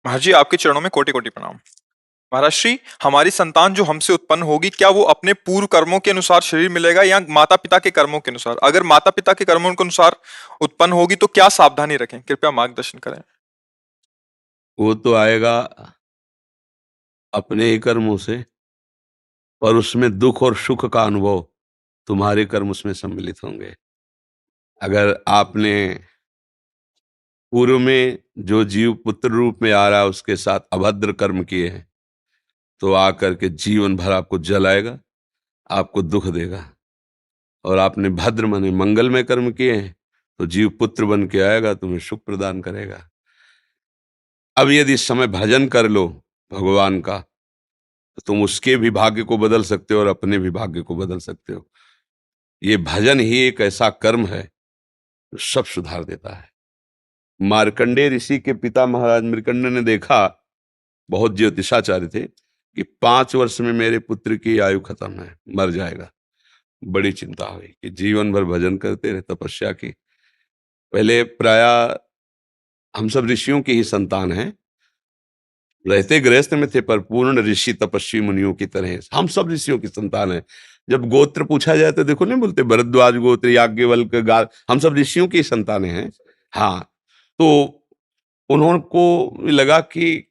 महाराज जी, आपके चरणों में कोटि कोटि प्रणाम। महाराज श्री, हमारी संतान जो हमसे उत्पन्न होगी, क्या वो अपने पूर्व कर्मों के अनुसार शरीर मिलेगा या माता पिता के कर्मों के अनुसार? अगर माता पिता के कर्मों के अनुसार उत्पन्न होगी तो क्या सावधानी रखें? कृपया मार्गदर्शन करें। वो तो आएगा अपने ही कर्मों से, पर उसमें दुख और सुख का अनुभव तुम्हारे कर्म उसमें सम्मिलित होंगे। अगर आपने पूर्व में जो जीव पुत्र रूप में आ रहा है उसके साथ अभद्र कर्म किए हैं, तो आकर के जीवन भर आपको जलाएगा, आपको दुख देगा। और आपने भद्र माने मंगलमय कर्म किए हैं, तो जीव पुत्र बन के आएगा, तुम्हें सुख प्रदान करेगा। अब यदि इस समय भजन कर लो भगवान का, तो तुम उसके भी भाग्य को बदल सकते हो और अपने भी भाग्य को बदल सकते हो। ये भजन ही एक ऐसा कर्म है जो सब सुधार देता है। मार्कंडेय ऋषि के पिता महाराज मृकंड ने देखा, बहुत ज्योतिषाचार्य थे, कि 5 वर्ष में मेरे पुत्र की आयु खत्म है, मर जाएगा। बड़ी चिंता हुई कि जीवन भर भजन करते रहे, तपस्या की। पहले प्राय हम सब ऋषियों की ही संतान हैं, रहते गृहस्थ में थे पर पूर्ण ऋषि तपस्वी मुनियों की तरह हम सब ऋषियों की संतान हैं। जब गोत्र पूछा जाए तो देखो नहीं बोलते भरद्वाज गोत्र, याज्ञवल्क्य, हम सब ऋषियों की संतानें हैं। हाँ, तो उन्होंने को लगा कि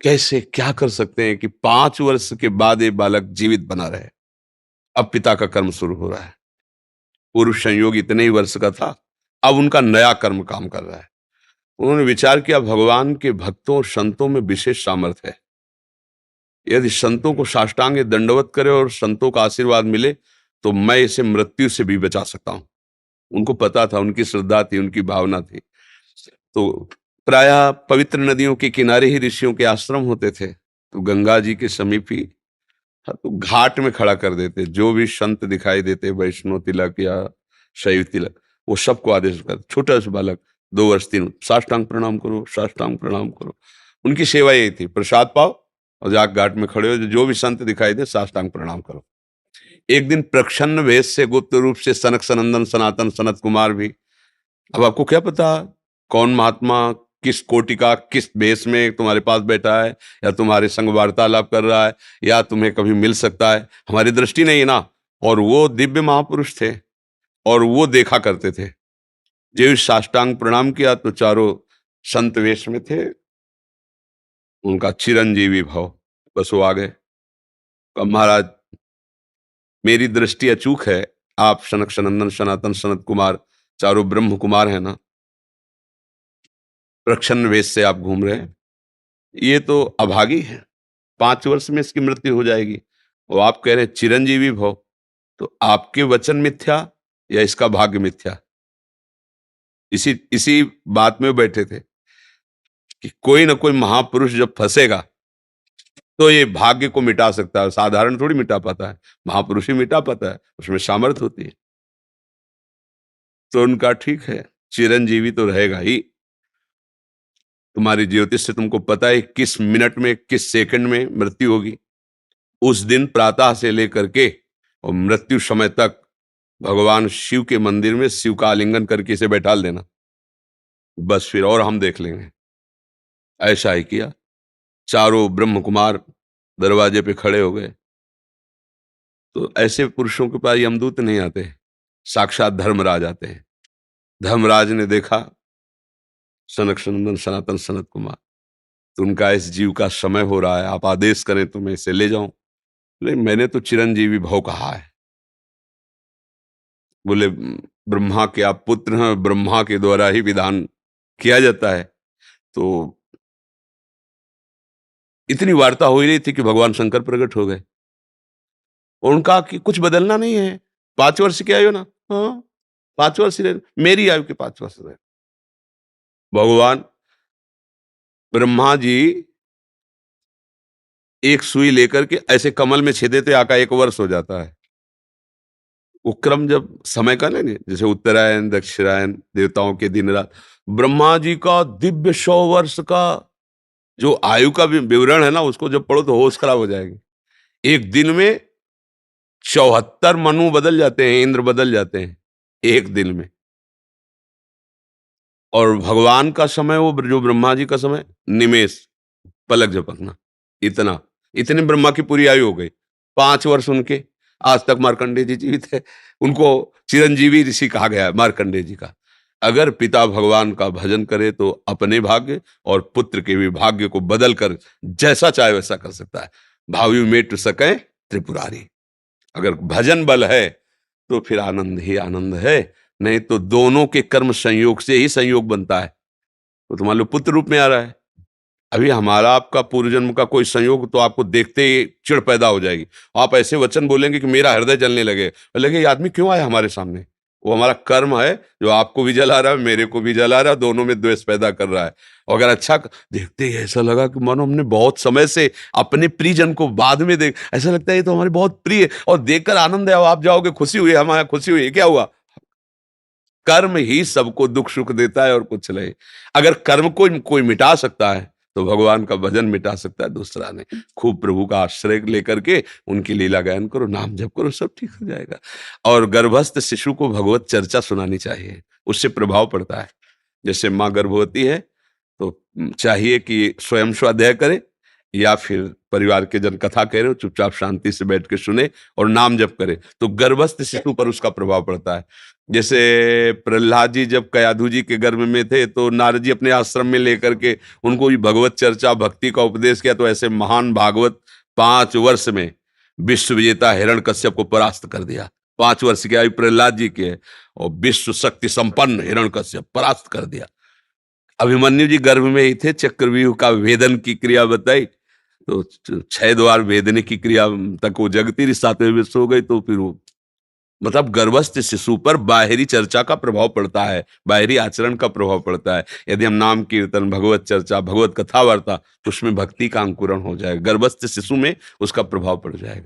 कैसे क्या कर सकते हैं कि 5 वर्ष के बाद ये बालक जीवित बना रहे। अब पिता का कर्म शुरू हो रहा है। पूर्व संयोग इतने ही वर्ष का था, अब उनका नया कर्म काम कर रहा है। उन्होंने विचार किया, भगवान के भक्तों और संतों में विशेष सामर्थ्य है। यदि संतों को साष्टांग दंडवत करे और संतों का आशीर्वाद मिले, तो मैं इसे मृत्यु से भी बचा सकता हूं। उनको पता था, उनकी श्रद्धा थी, उनकी भावना थी। तो प्रायः पवित्र नदियों के किनारे ही ऋषियों के आश्रम होते थे, तो गंगा जी के समीप ही, हाँ, तो घाट में खड़ा कर देते। जो भी संत दिखाई देते, वैष्णव तिलक या शैव तिलक, वो सबको आदेश कर, छोटा सा बालक 2 वर्ष 3, साष्टांग प्रणाम करो, साष्टांग प्रणाम करो। उनकी सेवा यही थी, प्रसाद पाओ और जाके घाट में खड़े हो, जो भी संत दिखाई दे साष्टांग प्रणाम करो। एक दिन प्रच्छन्न वेश से गुप्त रूप से सनक सनंदन सनातन सनत कुमार भी, अब आपको क्या पता कौन महात्मा किस कोटि का किस वेश में तुम्हारे पास बैठा है, या तुम्हारे संग वार्तालाप कर रहा है, या तुम्हें कभी मिल सकता है, हमारी दृष्टि नहीं है ना। और वो दिव्य महापुरुष थे और वो देखा करते थे। जो साष्टांग प्रणाम किया तो चारों संत वेश में थे, उनका चिरंजीवी भव, बस वो आ गए। कहा, महाराज मेरी दृष्टि अचूक है, आप सनक सनंदन सनातन सनत कुमार चारों ब्रह्म कुमार है ना, प्रच्छन्न वेश से आप घूम रहे हैं, ये तो अभागी है, 5 वर्ष में इसकी मृत्यु हो जाएगी। और आप कह रहे हैं चिरंजीवी भव, तो आपके वचन मिथ्या या इसका भाग्य मिथ्या? इसी इसी बात में बैठे थे कि कोई ना कोई महापुरुष जब फंसेगा तो ये भाग्य को मिटा सकता है, साधारण थोड़ी मिटा पाता है, महापुरुष ही मिटा पाता है, उसमें सामर्थ्य होती है। तो उनका ठीक है, चिरंजीवी तो रहेगा ही। तुम्हारी ज्योतिष से तुमको पता है किस मिनट में किस सेकंड में मृत्यु होगी। उस दिन प्रातः से लेकर के और मृत्यु समय तक भगवान शिव के मंदिर में शिव का आलिंगन करके इसे बैठा देना, बस फिर और हम देख लेंगे। ऐसा ही किया। चारों ब्रह्म कुमार दरवाजे पे खड़े हो गए। तो ऐसे पुरुषों के पास यमदूत नहीं आते, साक्षात धर्मराज आते हैं। धर्मराज ने देखा सनक सनंदन सनातन सनत कुमार, तो उनका इस जीव का समय हो रहा है, आप आदेश करें तो मैं इसे ले जाऊं। बोले मैंने तो चिरंजीवी भव कहा है। बोले ब्रह्मा के आप पुत्र हैं, ब्रह्मा के द्वारा ही विधान किया जाता है। तो इतनी वार्ता हो ही रही थी कि भगवान शंकर प्रकट हो गए और उनका कि कुछ बदलना नहीं है, 5 वर्ष की आयु ना, हाँ 5 वर्ष ही रहे, मेरी आयु के 5 वर्ष रहे। भगवान ब्रह्मा जी एक सुई लेकर के ऐसे कमल में छेदे थे, आका 1 वर्ष हो जाता है। वो क्रम जब समय का लेंगे, जैसे उत्तरायण दक्षिणायन देवताओं के दिन रात, ब्रह्मा जी का दिव्य 100 वर्ष का जो आयु का विवरण है ना, उसको जब पढ़ो तो होश खराब हो जाएगी। एक दिन में 74 मनु बदल जाते हैं, इंद्र बदल जाते हैं एक दिन में। और भगवान का समय वो जो ब्रह्मा जी का समय निमेष, पलक झपकना, इतना, इतने ब्रह्मा की पूरी आयु हो गई। 5 वर्ष उनके, आज तक मार्कंडेय जी जीवित है। उनको चिरंजीवी ऋषि कहा गया है मार्कंडेय जी का। अगर पिता भगवान का भजन करे तो अपने भाग्य और पुत्र के भी भाग्य को बदल कर जैसा चाहे वैसा कर सकता है। भावी मेट सकें त्रिपुरारी। अगर भजन बल है तो फिर आनंद ही आनंद है, नहीं तो दोनों के कर्म संयोग से ही संयोग बनता है। तो मान लो पुत्र रूप में आ रहा है, अभी हमारा आपका पूर्व जन्म का कोई संयोग, तो आपको देखते ही चिढ़ पैदा हो जाएगी। आप ऐसे वचन बोलेंगे कि मेरा हृदय जलने लगे, लगे ये आदमी क्यों आया हमारे सामने। वो हमारा कर्म है जो आपको भी जला रहा है, मेरे को भी जला रहा है, दोनों में द्वेष पैदा कर रहा है। और अगर अच्छा देखते ही ऐसा लगा कि मानो हमने बहुत समय से अपने प्रियजन को बाद में देख, ऐसा लगता है ये तो हमारे बहुत प्रिय है, और देखकर आनंद है, आप जाओगे खुशी हुई, हमारा खुशी हुई, क्या हुआ। कर्म ही सबको दुख सुख देता है और कुछ नहीं। अगर कर्म को कोई मिटा सकता है तो भगवान का भजन मिटा सकता है दूसरा नहीं। खूब प्रभु का आश्रय लेकर के उनकी लीला गायन करो, नाम जप करो, सब ठीक हो जाएगा। और गर्भस्थ शिशु को भगवत चर्चा सुनानी चाहिए, उससे प्रभाव पड़ता है। जैसे माँ गर्भवती है तो चाहिए कि स्वयं स्वाध्याय करे या फिर परिवार के जन कथा कह रहे हो, चुपचाप शांति से बैठ के सुने और नाम जप करे, तो गर्भस्थ शिशु पर उसका प्रभाव पड़ता है। जैसे प्रहलाद जी जब कयाधु जी के गर्भ में थे तो नारद जी अपने आश्रम में लेकर के उनको भी भगवत चर्चा भक्ति का उपदेश किया, तो ऐसे महान भागवत 5 वर्ष में विश्व विजेता हिरण्यकश्यप को परास्त कर दिया। 5 वर्ष की आयु प्रहलाद जी की है और विश्व शक्ति संपन्न हिरण्यकश्यप परास्त कर दिया। अभिमन्यु जी गर्भ में ही थे, चक्रव्यूह का भेदन की क्रिया बताई, तो 6 द्वार भेदने की क्रिया तक वो जगती रही, 7वें विश्व हो गई। तो फिर वो मतलब गर्भस्थ शिशु पर बाहरी चर्चा का प्रभाव पड़ता है, बाहरी आचरण का प्रभाव पड़ता है। यदि हम नाम कीर्तन, भगवत चर्चा, भगवत कथा वार्ता, तो उसमें भक्ति का अंकुरण हो जाएगा, गर्भस्थ शिशु में उसका प्रभाव पड़ जाएगा।